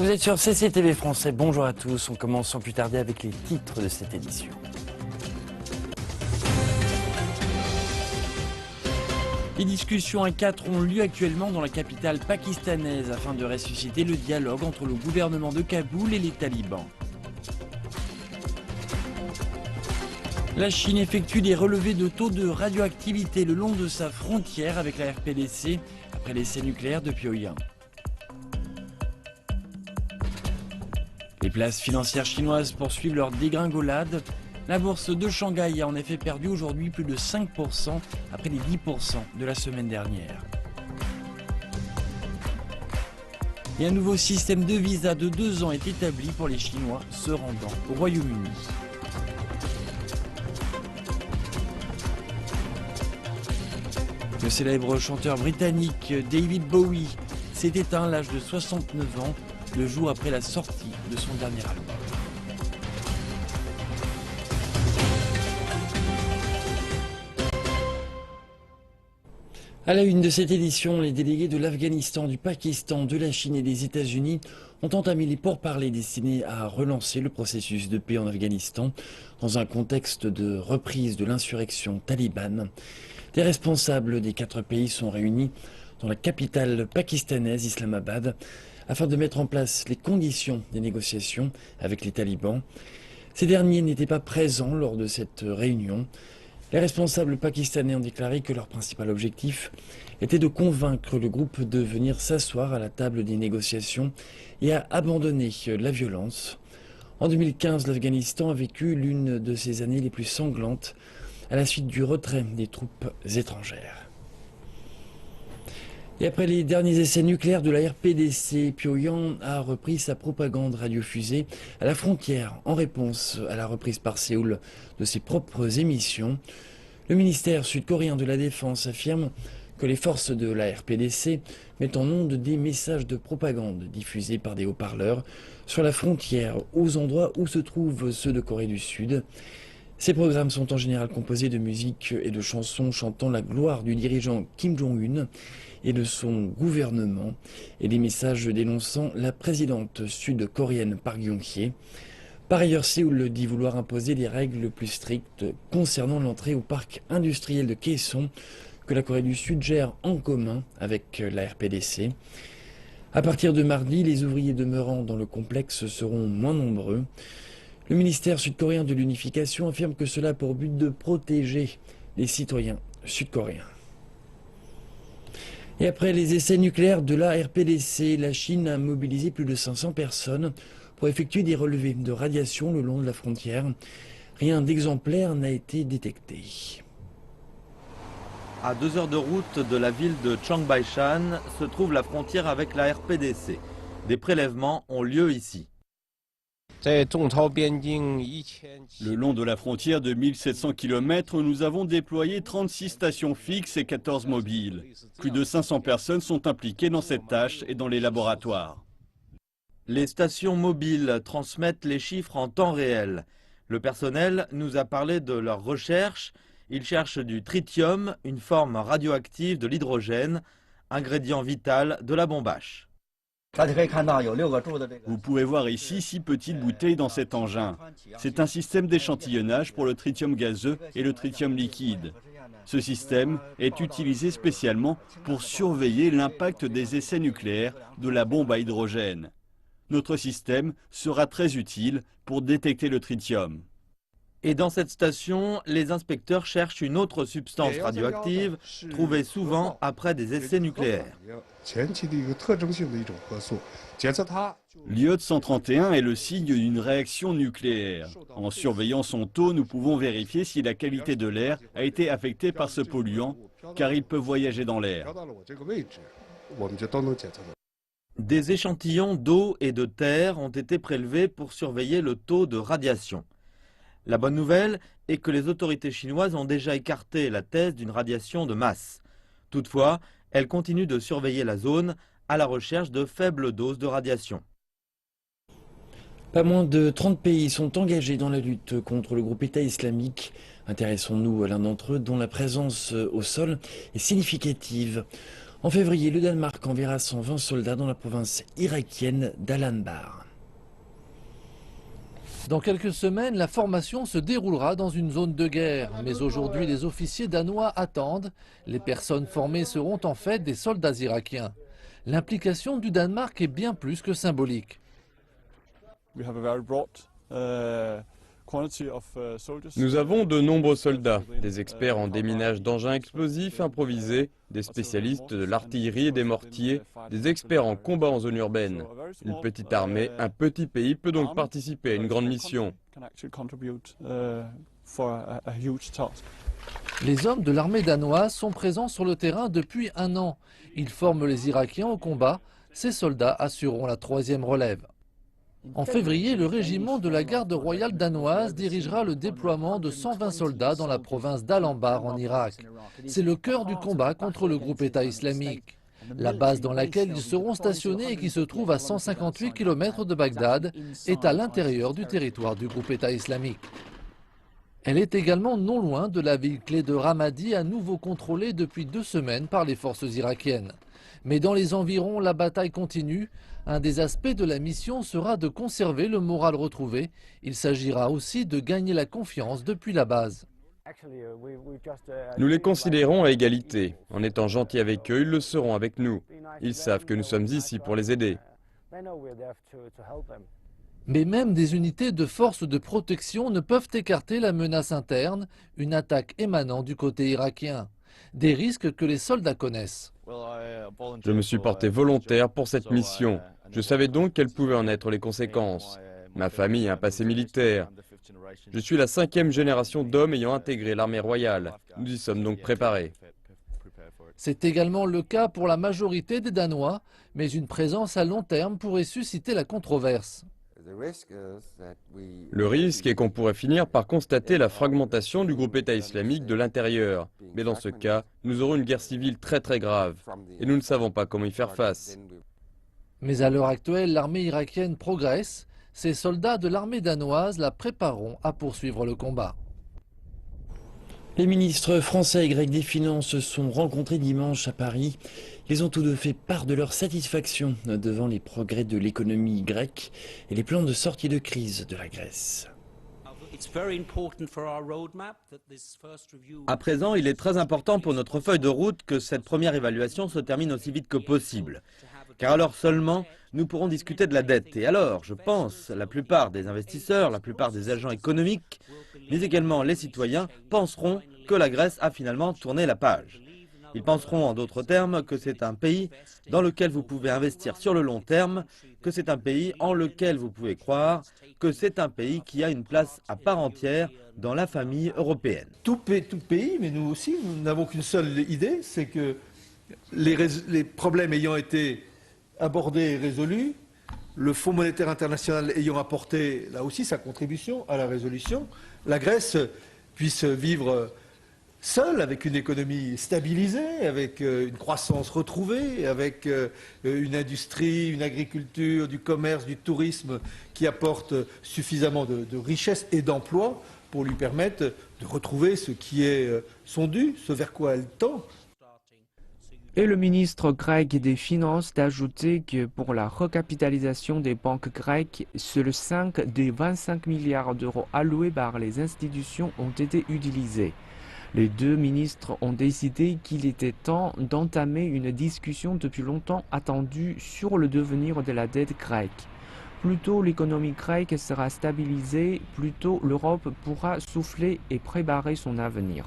Vous êtes sur CCTV Français, bonjour à tous. On commence sans plus tarder avec les titres de cette édition. Les discussions à 4 ont lieu actuellement dans la capitale pakistanaise afin de ressusciter le dialogue entre le gouvernement de Kaboul et les talibans. La Chine effectue des relevés de taux de radioactivité le long de sa frontière avec la RPDC après l'essai nucléaire de Pyongyang. Les places financières chinoises poursuivent leur dégringolade. La bourse de Shanghai a en effet perdu aujourd'hui plus de 5% après les 10% de la semaine dernière. Et un nouveau système de visa de 2 ans est établi pour les Chinois se rendant au Royaume-Uni. Le célèbre chanteur britannique David Bowie s'est éteint à l'âge de 69 ans, le jour après la sortie de son dernier album. À la une de cette édition, les délégués de l'Afghanistan, du Pakistan, de la Chine et des États-Unis ont entamé les pourparlers destinés à relancer le processus de paix en Afghanistan dans un contexte de reprise de l'insurrection talibane. Des responsables des 4 pays sont réunis dans la capitale pakistanaise, Islamabad, afin de mettre en place les conditions des négociations avec les talibans. Ces derniers n'étaient pas présents lors de cette réunion. Les responsables pakistanais ont déclaré que leur principal objectif était de convaincre le groupe de venir s'asseoir à la table des négociations et à abandonner la violence. En 2015, l'Afghanistan a vécu l'une de ses années les plus sanglantes à la suite du retrait des troupes étrangères. Et après les derniers essais nucléaires de la RPDC, Pyongyang a repris sa propagande radiofusée à la frontière en réponse à la reprise par Séoul de ses propres émissions. Le ministère sud-coréen de la Défense affirme que les forces de la RPDC mettent en onde des messages de propagande diffusés par des haut-parleurs sur la frontière aux endroits où se trouvent ceux de Corée du Sud. Ces programmes sont en général composés de musique et de chansons chantant la gloire du dirigeant Kim Jong-un et de son gouvernement, et des messages dénonçant la présidente sud-coréenne Park Geun-hye. Par ailleurs, Séoul dit vouloir imposer des règles plus strictes concernant l'entrée au parc industriel de Kaesong que la Corée du Sud gère en commun avec la RPDC. À partir de mardi, les ouvriers demeurant dans le complexe seront moins nombreux. Le ministère sud-coréen de l'unification affirme que cela a pour but de protéger les citoyens sud-coréens. Et après les essais nucléaires de la RPDC, la Chine a mobilisé plus de 500 personnes pour effectuer des relevés de radiation le long de la frontière. Rien d'exemplaire n'a été détecté. À 2 heures de route de la ville de Changbaishan se trouve la frontière avec la RPDC. Des prélèvements ont lieu ici. Le long de la frontière de 1700 km, nous avons déployé 36 stations fixes et 14 mobiles. Plus de 500 personnes sont impliquées dans cette tâche et dans les laboratoires. Les stations mobiles transmettent les chiffres en temps réel. Le personnel nous a parlé de leurs recherches. Ils cherchent du tritium, une forme radioactive de l'hydrogène, ingrédient vital de la bombache. Vous pouvez voir ici 6 petites bouteilles dans cet engin. C'est un système d'échantillonnage pour le tritium gazeux et le tritium liquide. Ce système est utilisé spécialement pour surveiller l'impact des essais nucléaires de la bombe à hydrogène. Notre système sera très utile pour détecter le tritium. Et dans cette station, les inspecteurs cherchent une autre substance radioactive, trouvée souvent après des essais nucléaires. L'iode 131 est le signe d'une réaction nucléaire. En surveillant son taux, nous pouvons vérifier si la qualité de l'air a été affectée par ce polluant, car il peut voyager dans l'air. Des échantillons d'eau et de terre ont été prélevés pour surveiller le taux de radiation. La bonne nouvelle est que les autorités chinoises ont déjà écarté la thèse d'une radiation de masse. Toutefois, elles continuent de surveiller la zone à la recherche de faibles doses de radiation. Pas moins de 30 pays sont engagés dans la lutte contre le groupe État islamique. Intéressons-nous à l'un d'entre eux dont la présence au sol est significative. En février, le Danemark enverra 120 soldats dans la province irakienne d'Al-Anbar. Dans quelques semaines, la formation se déroulera dans une zone de guerre. Mais aujourd'hui, les officiers danois attendent. Les personnes formées seront en fait des soldats irakiens. L'implication du Danemark est bien plus que symbolique. Nous avons de nombreux soldats, des experts en déminage d'engins explosifs improvisés, des spécialistes de l'artillerie et des mortiers, des experts en combat en zone urbaine. Une petite armée, un petit pays peut donc participer à une grande mission. Les hommes de l'armée danoise sont présents sur le terrain depuis 1 an. Ils forment les Irakiens au combat. Ces soldats assureront la 3e relève. En février, le régiment de la garde royale danoise dirigera le déploiement de 120 soldats dans la province d'Al-Anbar en Irak. C'est le cœur du combat contre le groupe État islamique. La base dans laquelle ils seront stationnés et qui se trouve à 158 km de Bagdad est à l'intérieur du territoire du groupe État islamique. Elle est également non loin de la ville clé de Ramadi, à nouveau contrôlée depuis 2 semaines par les forces irakiennes. Mais dans les environs, la bataille continue. Un des aspects de la mission sera de conserver le moral retrouvé. Il s'agira aussi de gagner la confiance depuis la base. Nous les considérons à égalité. En étant gentils avec eux, ils le seront avec nous. Ils savent que nous sommes ici pour les aider. Mais même des unités de forces de protection ne peuvent écarter la menace interne, une attaque émanant du côté irakien. Des risques que les soldats connaissent. Je me suis porté volontaire pour cette mission. Je savais donc quelles pouvaient en être les conséquences. Ma famille a un passé militaire. Je suis la 5e génération d'hommes ayant intégré l'armée royale. Nous y sommes donc préparés. C'est également le cas pour la majorité des Danois, mais une présence à long terme pourrait susciter la controverse. Le risque est qu'on pourrait finir par constater la fragmentation du groupe État islamique de l'intérieur. Mais dans ce cas, nous aurons une guerre civile très grave. Et nous ne savons pas comment y faire face. Mais à l'heure actuelle, l'armée irakienne progresse. Ces soldats de l'armée danoise la prépareront à poursuivre le combat. Les ministres français et grecs des Finances se sont rencontrés dimanche à Paris. Ils ont tous deux fait part de leur satisfaction devant les progrès de l'économie grecque et les plans de sortie de crise de la Grèce. À présent, il est très important pour notre feuille de route que cette première évaluation se termine aussi vite que possible. Car alors seulement, nous pourrons discuter de la dette. Et alors, je pense, la plupart des investisseurs, la plupart des agents économiques, mais également les citoyens, penseront que la Grèce a finalement tourné la page. Ils penseront en d'autres termes que c'est un pays dans lequel vous pouvez investir sur le long terme, que c'est un pays en lequel vous pouvez croire, que c'est un pays qui a une place à part entière dans la famille européenne. Tout pays, mais nous aussi, nous n'avons qu'une seule idée, c'est que les problèmes ayant été abordés et résolus, le Fonds monétaire international ayant apporté là aussi sa contribution à la résolution, la Grèce puisse vivre seule, avec une économie stabilisée, avec une croissance retrouvée, avec une industrie, une agriculture, du commerce, du tourisme qui apporte suffisamment de richesse et d'emplois pour lui permettre de retrouver ce qui est son dû, ce vers quoi elle tend. Et le ministre grec des Finances d'ajouter que pour la recapitalisation des banques grecques, seuls 5 des 25 milliards d'euros alloués par les institutions ont été utilisés. Les deux ministres ont décidé qu'il était temps d'entamer une discussion depuis longtemps attendue sur le devenir de la dette grecque. Plus tôt l'économie grecque sera stabilisée, plus tôt l'Europe pourra souffler et préparer son avenir.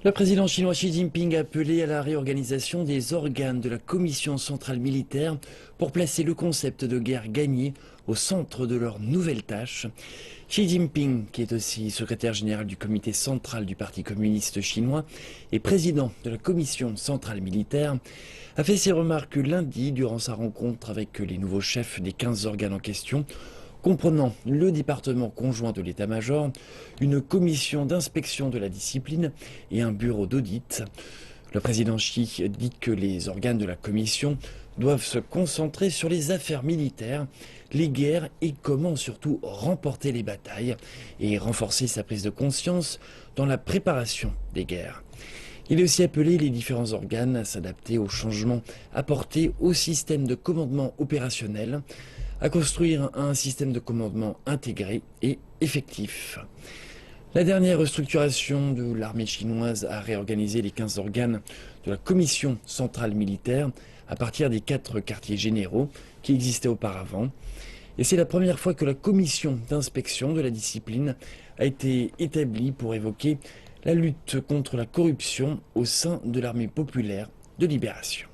Le président chinois Xi Jinping a appelé à la réorganisation des organes de la Commission centrale militaire pour placer le concept de guerre gagnée au centre de leurs nouvelles tâches. Xi Jinping, qui est aussi secrétaire général du comité central du Parti communiste chinois et président de la Commission centrale militaire, a fait ses remarques lundi durant sa rencontre avec les nouveaux chefs des 15 organes en question, comprenant le département conjoint de l'état-major, une commission d'inspection de la discipline et un bureau d'audit. Le président Xi dit que les organes de la commission doivent se concentrer sur les affaires militaires, les guerres et comment surtout remporter les batailles et renforcer sa prise de conscience dans la préparation des guerres. Il est aussi appelé les différents organes à s'adapter aux changements apportés au système de commandement opérationnel, à construire un système de commandement intégré et effectif. La dernière restructuration de l'armée chinoise a réorganisé les 15 organes de la Commission centrale militaire à partir des 4 quartiers généraux qui existaient auparavant. Et c'est la première fois que la commission d'inspection de la discipline a été établie pour évoquer la lutte contre la corruption au sein de l'armée populaire de libération.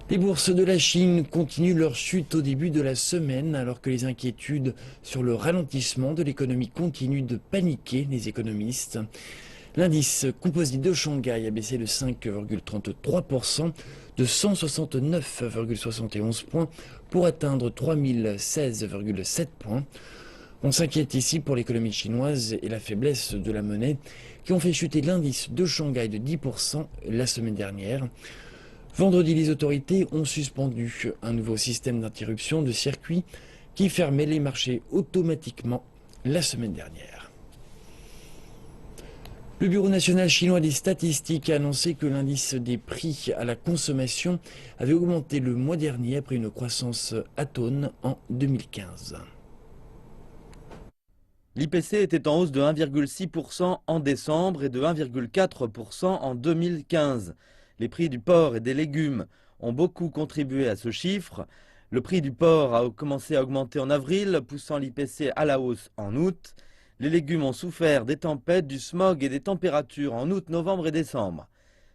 Les bourses de la Chine continuent leur chute au début de la semaine alors que les inquiétudes sur le ralentissement de l'économie continuent de paniquer les économistes. L'indice composite de Shanghai a baissé de 5,33%, de 169,71 points pour atteindre 3016,7 points. On s'inquiète ici pour l'économie chinoise et la faiblesse de la monnaie qui ont fait chuter l'indice de Shanghai de 10% la semaine dernière. Vendredi, les autorités ont suspendu un nouveau système d'interruption de circuit qui fermait les marchés automatiquement la semaine dernière. Le Bureau national chinois des statistiques a annoncé que l'indice des prix à la consommation avait augmenté le mois dernier après une croissance atone en 2015. L'IPC était en hausse de 1,6% en décembre et de 1,4% en 2015. Les prix du porc et des légumes ont beaucoup contribué à ce chiffre. Le prix du porc a commencé à augmenter en avril, poussant l'IPC à la hausse en août. Les légumes ont souffert des tempêtes, du smog et des températures en août, novembre et décembre.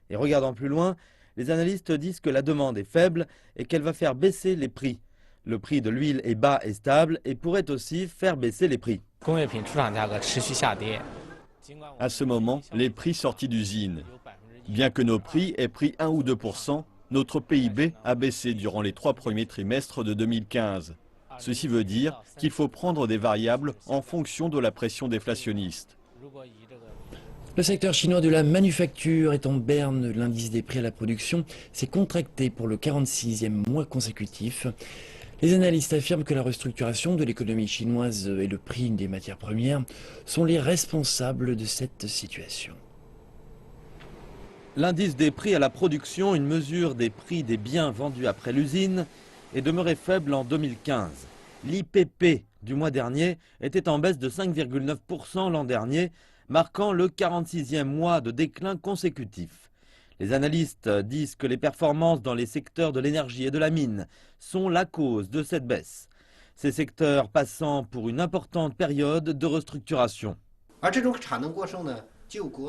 Et regardant plus loin, les analystes disent que la demande est faible et qu'elle va faire baisser les prix. Le prix de l'huile est bas et stable et pourrait aussi faire baisser les prix. À ce moment, les prix sortis d'usine. Bien que nos prix aient pris 1 ou 2%, notre PIB a baissé durant les 3 premiers trimestres de 2015. Ceci veut dire qu'il faut prendre des variables en fonction de la pression déflationniste. Le secteur chinois de la manufacture est en berne. L'indice des prix à la production s'est contracté pour le 46e mois consécutif. Les analystes affirment que la restructuration de l'économie chinoise et le prix des matières premières sont les responsables de cette situation. L'indice des prix à la production, une mesure des prix des biens vendus après l'usine, est demeuré faible en 2015. L'IPP du mois dernier était en baisse de 5,9% l'an dernier, marquant le 46e mois de déclin consécutif. Les analystes disent que les performances dans les secteurs de l'énergie et de la mine sont la cause de cette baisse. Ces secteurs passant pour une importante période de restructuration.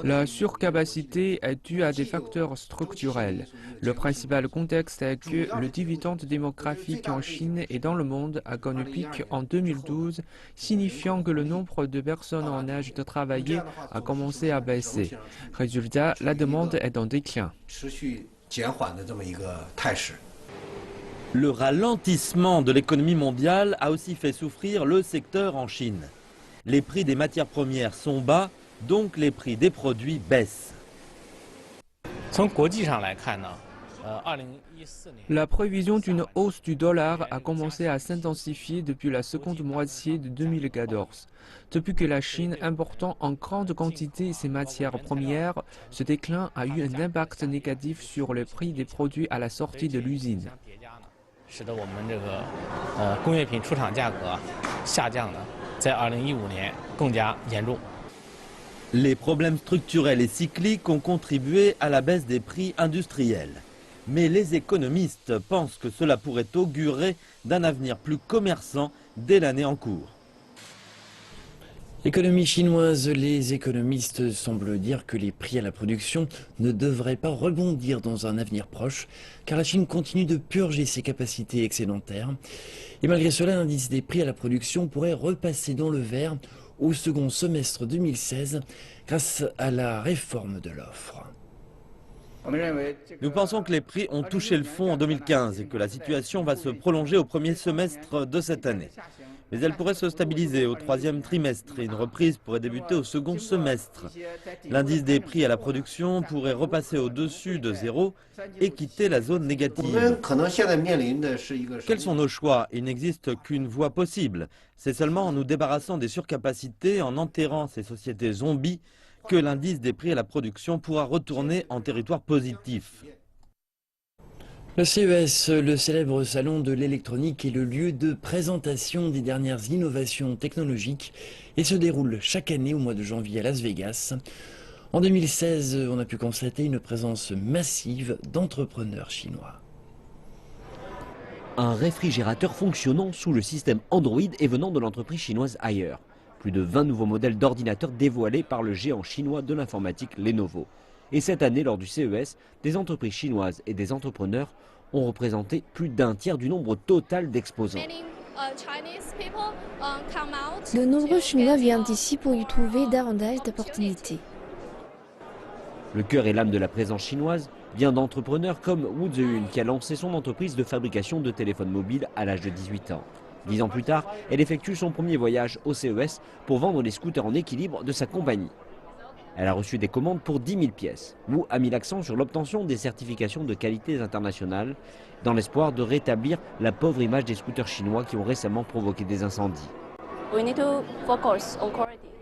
La surcapacité est due à des facteurs structurels. Le principal contexte est que le dividende démographique en Chine et dans le monde a connu pic en 2012, signifiant que le nombre de personnes en âge de travailler a commencé à baisser. Résultat, la demande est en déclin. Le ralentissement de l'économie mondiale a aussi fait souffrir le secteur en Chine. Les prix des matières premières sont bas, donc les prix des produits baissent. La prévision d'une hausse du dollar a commencé à s'intensifier depuis la seconde moitié de 2014. Depuis que la Chine important en grande quantité ses matières premières, ce déclin a eu un impact négatif sur le prix des produits à la sortie de l'usine. Les problèmes structurels et cycliques ont contribué à la baisse des prix industriels. Mais les économistes pensent que cela pourrait augurer d'un avenir plus commerçant dès l'année en cours. Économie chinoise, les économistes semblent dire que les prix à la production ne devraient pas rebondir dans un avenir proche, car la Chine continue de purger ses capacités excédentaires. Et malgré cela, l'indice des prix à la production pourrait repasser dans le vert au second semestre 2016 grâce à la réforme de l'offre. Nous pensons que les prix ont touché le fond en 2015 et que la situation va se prolonger au premier semestre de cette année. Mais elle pourrait se stabiliser au troisième trimestre et une reprise pourrait débuter au second semestre. L'indice des prix à la production pourrait repasser au-dessus de zéro et quitter la zone négative. Quels sont nos choix? Il n'existe qu'une voie possible. C'est seulement en nous débarrassant des surcapacités, en enterrant ces sociétés zombies, que l'indice des prix à la production pourra retourner en territoire positif. Le CES, le célèbre salon de l'électronique, est le lieu de présentation des dernières innovations technologiques et se déroule chaque année au mois de janvier à Las Vegas. En 2016, on a pu constater une présence massive d'entrepreneurs chinois. Un réfrigérateur fonctionnant sous le système Android et venant de l'entreprise chinoise Haier. Plus de 20 nouveaux modèles d'ordinateurs dévoilés par le géant chinois de l'informatique Lenovo. Et cette année, lors du CES, des entreprises chinoises et des entrepreneurs ont représenté plus d'un tiers du nombre total d'exposants. De nombreux Chinois viennent ici pour y trouver davantage d'opportunités. Le cœur et l'âme de la présence chinoise vient d'entrepreneurs comme Wu Ziyun qui a lancé son entreprise de fabrication de téléphones mobiles à l'âge de 18 ans. 10 ans plus tard, elle effectue son premier voyage au CES pour vendre les scooters en équilibre de sa compagnie. Elle a reçu des commandes pour 10 000 pièces. Wu a mis l'accent sur l'obtention des certifications de qualité internationales dans l'espoir de rétablir la pauvre image des scooters chinois qui ont récemment provoqué des incendies.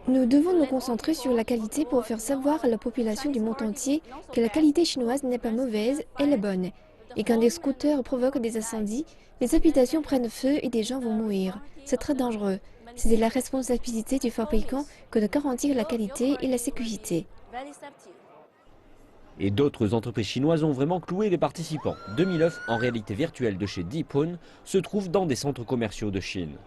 Nous devons nous concentrer sur la qualité pour faire savoir à la population du monde entier que la qualité chinoise n'est pas mauvaise, elle est bonne. Et quand des scooters provoquent des incendies, les habitations prennent feu et des gens vont mourir. C'est très dangereux. C'est de la responsabilité du fabricant que de garantir la qualité et la sécurité. Et d'autres entreprises chinoises ont vraiment cloué les participants. 2000 œufs en réalité virtuelle de chez Deepon se trouvent dans des centres commerciaux de Chine.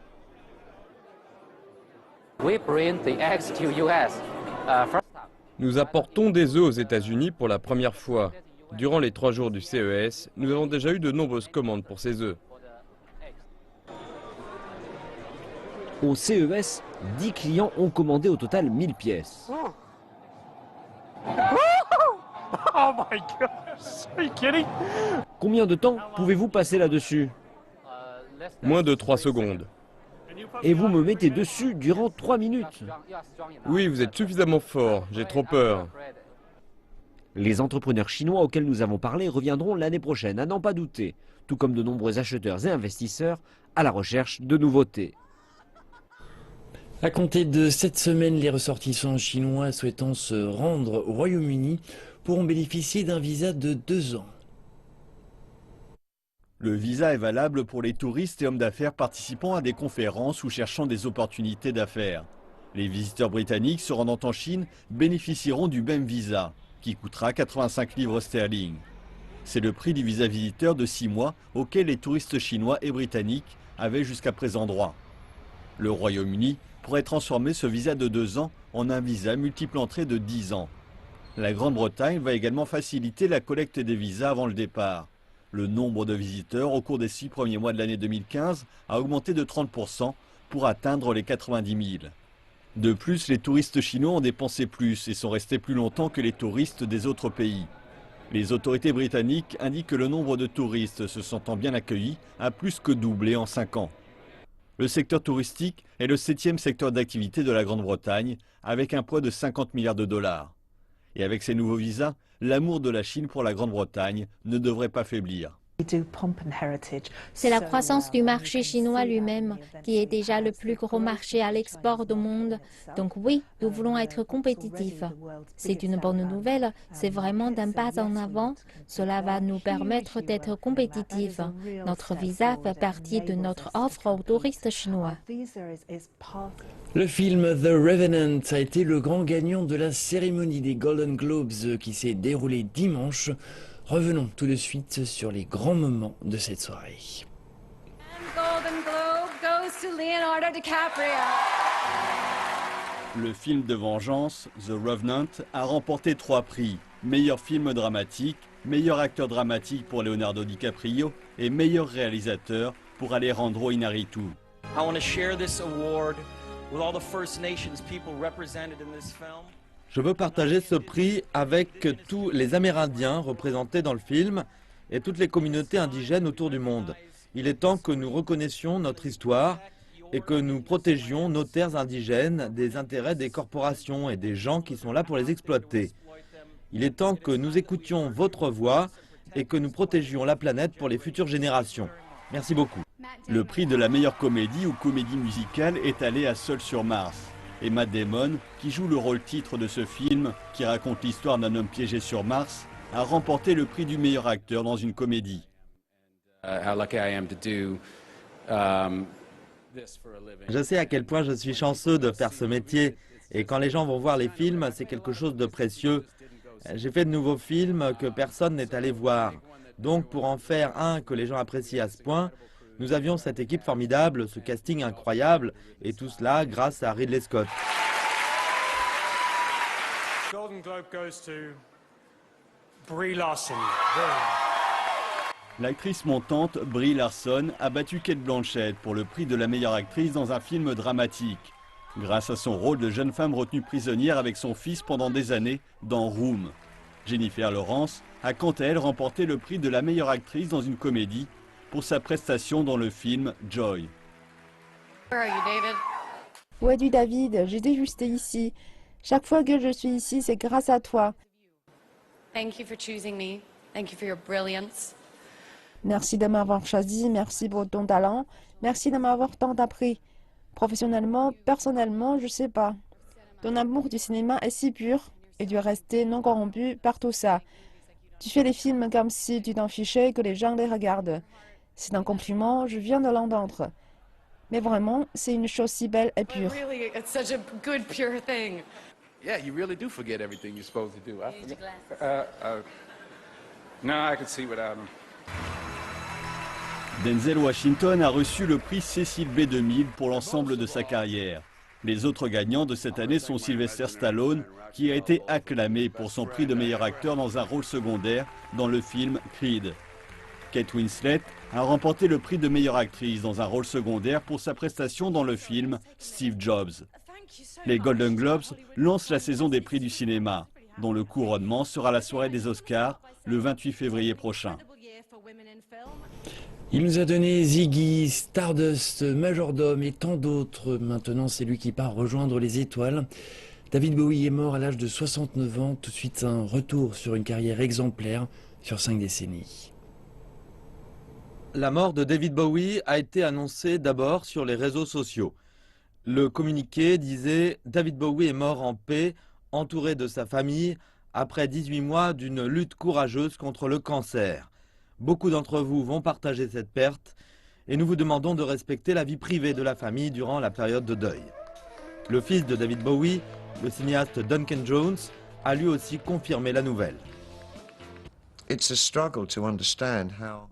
Nous apportons des œufs aux États-Unis pour la première fois. Durant les 3 jours du CES, nous avons déjà eu de nombreuses commandes pour ces œufs. Au CES, 10 clients ont commandé au total 1000 pièces. Combien de temps pouvez-vous passer là-dessus? Moins de 3 secondes. Et vous me mettez dessus durant 3 minutes. Oui, vous êtes suffisamment fort, j'ai trop peur. Les entrepreneurs chinois auxquels nous avons parlé reviendront l'année prochaine, à n'en pas douter, tout comme de nombreux acheteurs et investisseurs à la recherche de nouveautés. À compter de cette semaine, les ressortissants chinois souhaitant se rendre au Royaume-Uni pourront bénéficier d'un visa de 2 ans. Le visa est valable pour les touristes et hommes d'affaires participant à des conférences ou cherchant des opportunités d'affaires. Les visiteurs britanniques se rendant en Chine bénéficieront du même visa, qui coûtera 85 livres sterling. C'est le prix du visa visiteur de 6 mois auquel les touristes chinois et britanniques avaient jusqu'à présent droit. Le Royaume-Uni pourrait transformer ce visa de 2 ans en un visa multiple entrée de 10 ans. La Grande-Bretagne va également faciliter la collecte des visas avant le départ. Le nombre de visiteurs au cours des 6 premiers mois de l'année 2015 a augmenté de 30% pour atteindre les 90 000. De plus, les touristes chinois ont dépensé plus et sont restés plus longtemps que les touristes des autres pays. Les autorités britanniques indiquent que le nombre de touristes se sentant bien accueillis a plus que doublé en 5 ans. Le secteur touristique est le 7e secteur d'activité de la Grande-Bretagne, avec un poids de 50 milliards de dollars. Et avec ces nouveaux visas, l'amour de la Chine pour la Grande-Bretagne ne devrait pas faiblir. C'est la croissance du marché chinois lui-même qui est déjà le plus gros marché à l'export du monde. Donc oui, nous voulons être compétitifs. C'est une bonne nouvelle, c'est vraiment un pas en avant. Cela va nous permettre d'être compétitifs. Notre visa fait partie de notre offre aux touristes chinois. Le film The Revenant a été le grand gagnant de la cérémonie des Golden Globes qui s'est déroulée dimanche. Revenons tout de suite sur les grands moments de cette soirée. Golden Globe goes to Leonardo DiCaprio. Le film de vengeance, The Revenant, a remporté 3 prix. Meilleur film dramatique, meilleur acteur dramatique pour Leonardo DiCaprio et meilleur réalisateur pour Alejandro Iñárritu. I want to share this award with all the First Nations people represented in this film. Je veux partager ce prix avec tous les Amérindiens représentés dans le film et toutes les communautés indigènes autour du monde. Il est temps que nous reconnaissions notre histoire et que nous protégions nos terres indigènes des intérêts des corporations et des gens qui sont là pour les exploiter. Il est temps que nous écoutions votre voix et que nous protégions la planète pour les futures générations. Merci beaucoup. Le prix de la meilleure comédie ou comédie musicale est allé à Seul sur Mars. Et Matt Damon, qui joue le rôle titre de ce film, qui raconte l'histoire d'un homme piégé sur Mars, a remporté le prix du meilleur acteur dans une comédie. Je sais à quel point je suis chanceux de faire ce métier. Et quand les gens vont voir les films, c'est quelque chose de précieux. J'ai fait de nouveaux films que personne n'est allé voir. Donc pour en faire un que les gens apprécient à ce point, nous avions cette équipe formidable, ce casting incroyable, et tout cela grâce à Ridley Scott. Golden Globe goes to Brie Larson. L'actrice montante Brie Larson a battu Cate Blanchett pour le prix de la meilleure actrice dans un film dramatique, grâce à son rôle de jeune femme retenue prisonnière avec son fils pendant des années dans Room. Jennifer Lawrence a quant à elle remporté le prix de la meilleure actrice dans une comédie pour sa prestation dans le film Joy. Où es-tu, David? J'étais juste ici. Chaque fois que je suis ici, c'est grâce à toi. Thank you for choosing me. Thank you for your brilliance. Merci de m'avoir choisi, merci pour ton talent, merci de m'avoir tant appris. Professionnellement, personnellement, je sais pas. Ton amour du cinéma est si pur et tu es resté non corrompu par tout ça. Tu fais les films comme si tu t'en fichais que les gens les regardent. C'est un compliment, je viens de l'entendre. Mais vraiment, c'est une chose si belle et pure. Really, it's such a good, pure thing. Yeah, you really do forget everything you're supposed to do. No, I could see without him. Denzel Washington a reçu le prix Cecil B. 2000 pour l'ensemble de sa carrière. Les autres gagnants de cette année sont Sylvester Stallone, qui a été acclamé pour son prix de meilleur acteur dans un rôle secondaire dans le film Creed. Kate Winslet a remporté le prix de meilleure actrice dans un rôle secondaire pour sa prestation dans le film Steve Jobs. Les Golden Globes lancent la saison des prix du cinéma, dont le couronnement sera la soirée des Oscars le 28 février prochain. Il nous a donné Ziggy, Stardust, Majordome et tant d'autres. Maintenant, c'est lui qui part rejoindre les étoiles. David Bowie est mort à l'âge de 69 ans. Tout de suite, un retour sur une carrière exemplaire sur 5 décennies. La mort de David Bowie a été annoncée d'abord sur les réseaux sociaux. Le communiqué disait « David Bowie est mort en paix, entouré de sa famille, après 18 mois d'une lutte courageuse contre le cancer. Beaucoup d'entre vous vont partager cette perte et nous vous demandons de respecter la vie privée de la famille durant la période de deuil. » Le fils de David Bowie, le cinéaste Duncan Jones, a lui aussi confirmé la nouvelle.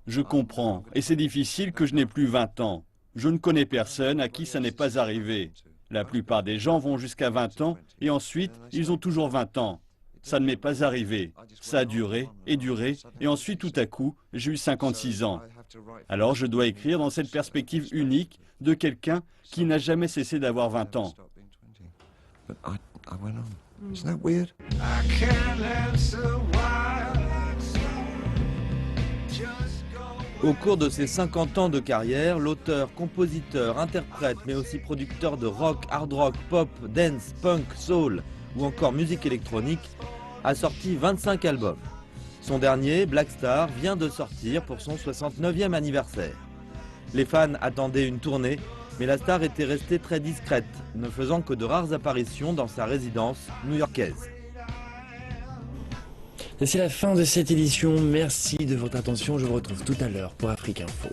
Je comprends, et c'est difficile que je n'ai plus 20 ans. Je ne connais personne à qui ça n'est pas arrivé. La plupart des gens vont jusqu'à 20 ans et ensuite ils ont toujours 20 ans. Ça ne m'est pas arrivé. Ça a duré et ensuite tout à coup, j'ai eu 56 ans. Alors je dois écrire dans cette perspective unique de quelqu'un qui n'a jamais cessé d'avoir 20 ans. Au cours de ses 50 ans de carrière, l'auteur, compositeur, interprète, mais aussi producteur de rock, hard rock, pop, dance, punk, soul ou encore musique électronique, a sorti 25 albums. Son dernier, Black Star, vient de sortir pour son 69e anniversaire. Les fans attendaient une tournée, mais la star était restée très discrète, ne faisant que de rares apparitions dans sa résidence new-yorkaise. C'est la fin de cette édition. Merci de votre attention. Je vous retrouve tout à l'heure pour Afrique Info.